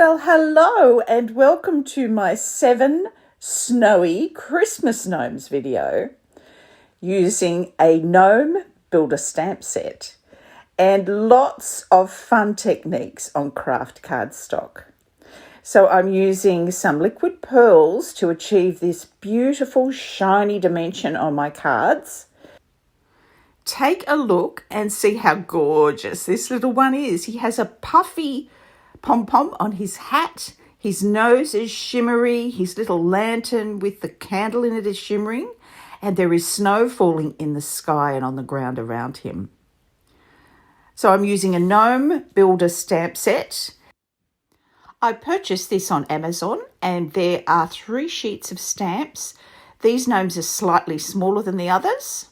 Well, hello and welcome to my 7 snowy Christmas gnomes video using a gnome builder stamp set and lots of fun techniques on craft cardstock. So I'm using some liquid pearls to achieve this beautiful shiny dimension on my cards. Take a look and see how gorgeous this little one is. He has a puffy pom-pom on his hat. His nose is shimmery. His little lantern with the candle in it is shimmering. And there is snow falling in the sky and on the ground around him. So I'm using a gnome builder stamp set. I purchased this on Amazon and there are 3 sheets of stamps. These gnomes are slightly smaller than the others.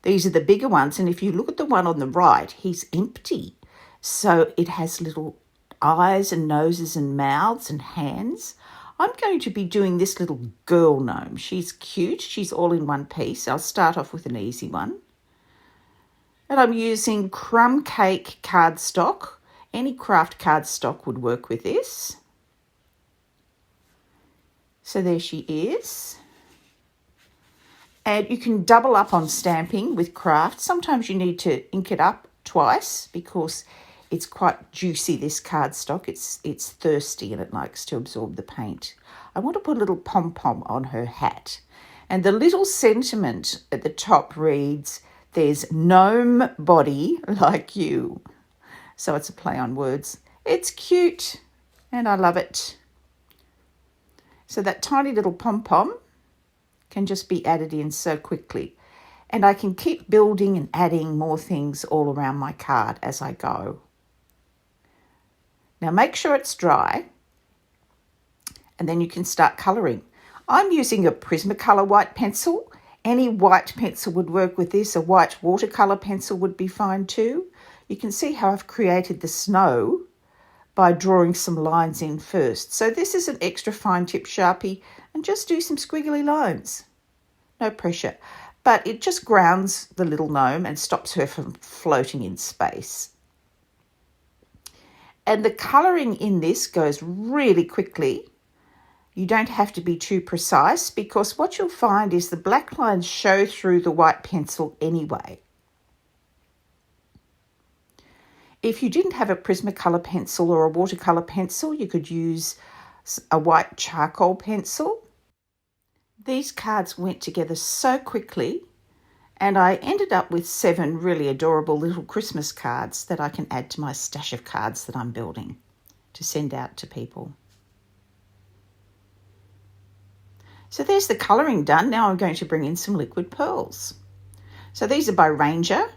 These are the bigger ones. And if you look at the one on the right, he's empty. So it has little eyes and noses and mouths and hands. I'm going to be doing this little girl gnome. She's cute. She's all in one piece. I'll start off with an easy one. And I'm using crumb cake cardstock. Any craft cardstock would work with this. So there she is. And you can double up on stamping with craft. Sometimes you need to ink it up twice because it's quite juicy, this cardstock. It's thirsty and it likes to absorb the paint. I want to put a little pom-pom on her hat. And the little sentiment at the top reads, "There's gnome body like you." So it's a play on words. It's cute and I love it. So that tiny little pom-pom can just be added in so quickly. And I can keep building and adding more things all around my card as I go. Now make sure it's dry and then you can start colouring. I'm using a Prismacolor white pencil. Any white pencil would work with this. A white watercolour pencil would be fine too. You can see how I've created the snow by drawing some lines in first. So this is an extra fine tip Sharpie and just do some squiggly lines. No pressure. But it just grounds the little gnome and stops her from floating in space. And the colouring in this goes really quickly. You don't have to be too precise because what you'll find is the black lines show through the white pencil anyway. If you didn't have a Prismacolor pencil or a watercolour pencil, you could use a white charcoal pencil. These cards went together so quickly and I ended up with 7 really adorable little Christmas cards that I can add to my stash of cards that I'm building to send out to people. So there's the colouring done. Now I'm going to bring in some liquid pearls. So these are by Ranger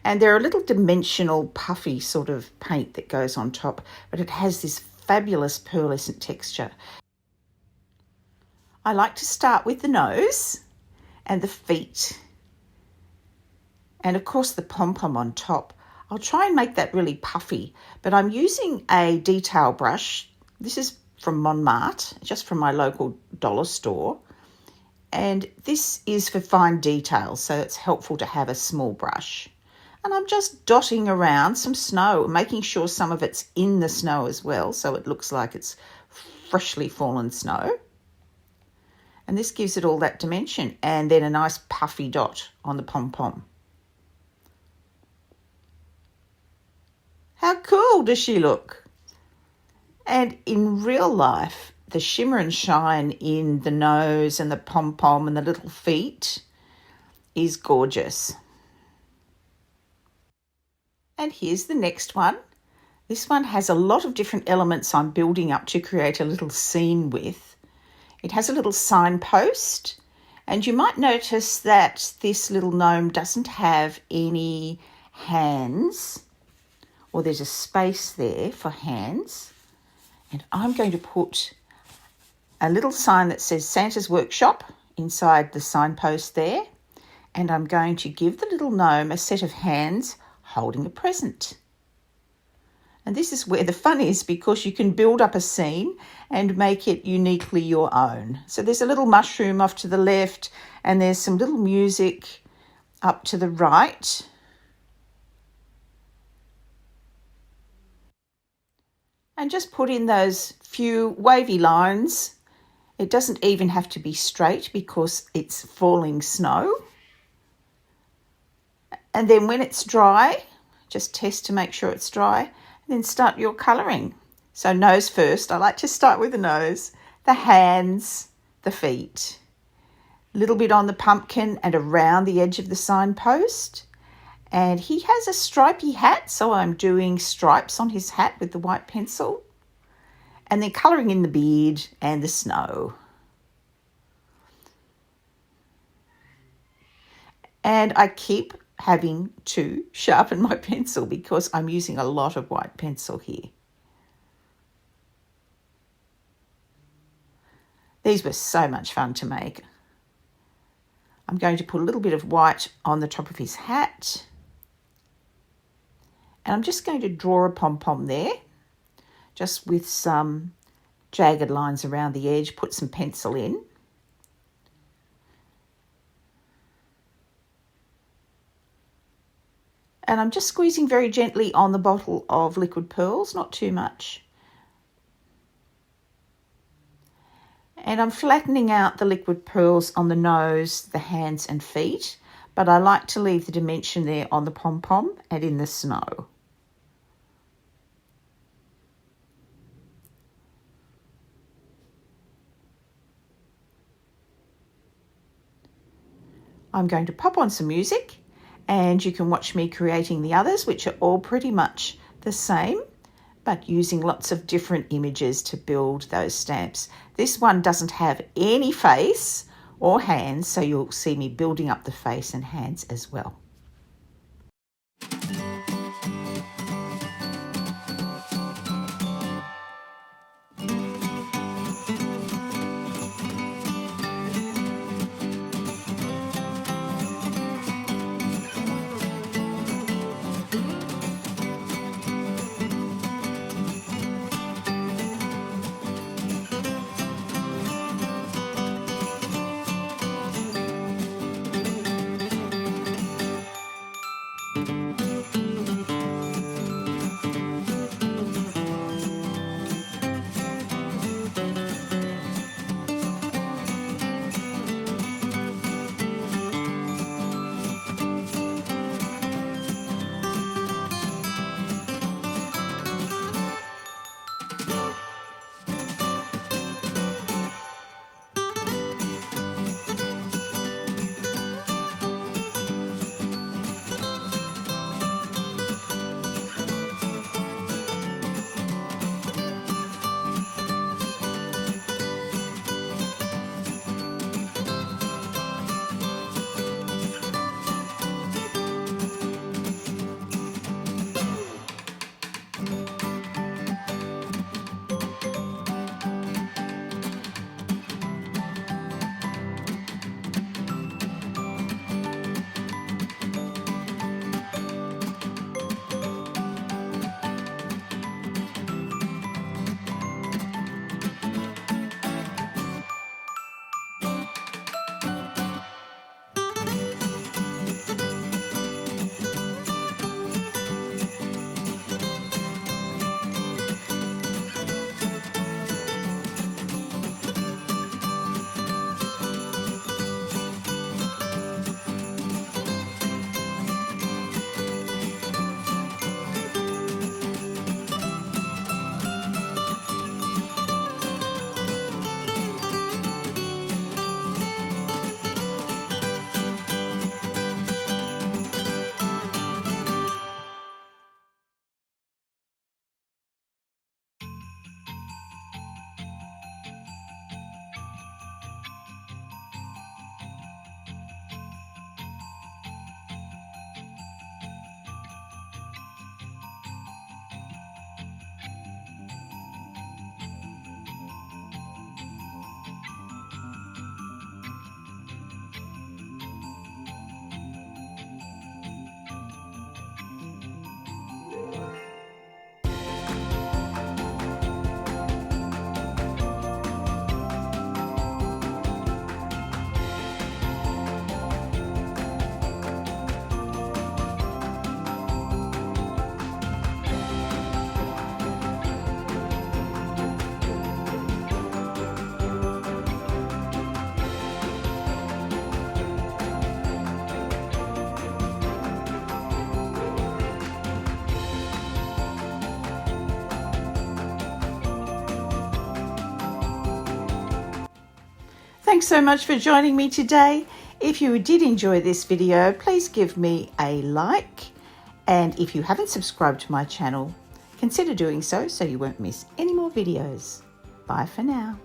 and they're a little dimensional puffy sort of paint that goes on top, but it has this fabulous pearlescent texture. I like to start with the nose and the feet and of course the pom-pom on top. I'll try and make that really puffy, but I'm using a detail brush. This is from Montmartre, just from my local dollar store. And this is for fine details, so it's helpful to have a small brush. And I'm just dotting around some snow, making sure some of it's in the snow as well, so it looks like it's freshly fallen snow. And this gives it all that dimension, and then a nice puffy dot on the pom-pom. How cool does she look? And in real life, the shimmer and shine in the nose and the pom-pom and the little feet is gorgeous. And here's the next one. This one has a lot of different elements I'm building up to create a little scene with. It has a little signpost, and you might notice that this little gnome doesn't have any hands, or there's a space there for hands. And I'm going to put a little sign that says Santa's Workshop inside the signpost there. And I'm going to give the little gnome a set of hands holding a present. And this is where the fun is because you can build up a scene and make it uniquely your own. So there's a little mushroom off to the left and there's some little music up to the right. and just put in those few wavy lines. It doesn't even have to be straight because it's falling snow. And then when it's dry, just test to make sure it's dry, and then start your colouring. So nose first. I like to start with the nose, the hands, the feet, a little bit on the pumpkin and around the edge of the signpost. And he has a stripy hat, so I'm doing stripes on his hat with the white pencil. And then colouring in the beard and the snow. And I keep having to sharpen my pencil because I'm using a lot of white pencil here. These were so much fun to make. I'm going to put a little bit of white on the top of his hat. And I'm just going to draw a pom-pom there, just with some jagged lines around the edge, put some pencil in. And I'm just squeezing very gently on the bottle of liquid pearls, not too much. And I'm flattening out the liquid pearls on the nose, the hands and feet, but I like to leave the dimension there on the pom-pom and in the snow. I'm going to pop on some music and you can watch me creating the others, which are all pretty much the same, but using lots of different images to build those stamps. This one doesn't have any face or hands, so you'll see me building up the face and hands as well. Thanks so much for joining me today. If you did enjoy this video, please give me a like. And if you haven't subscribed to my channel, consider doing so you won't miss any more videos. Bye for now.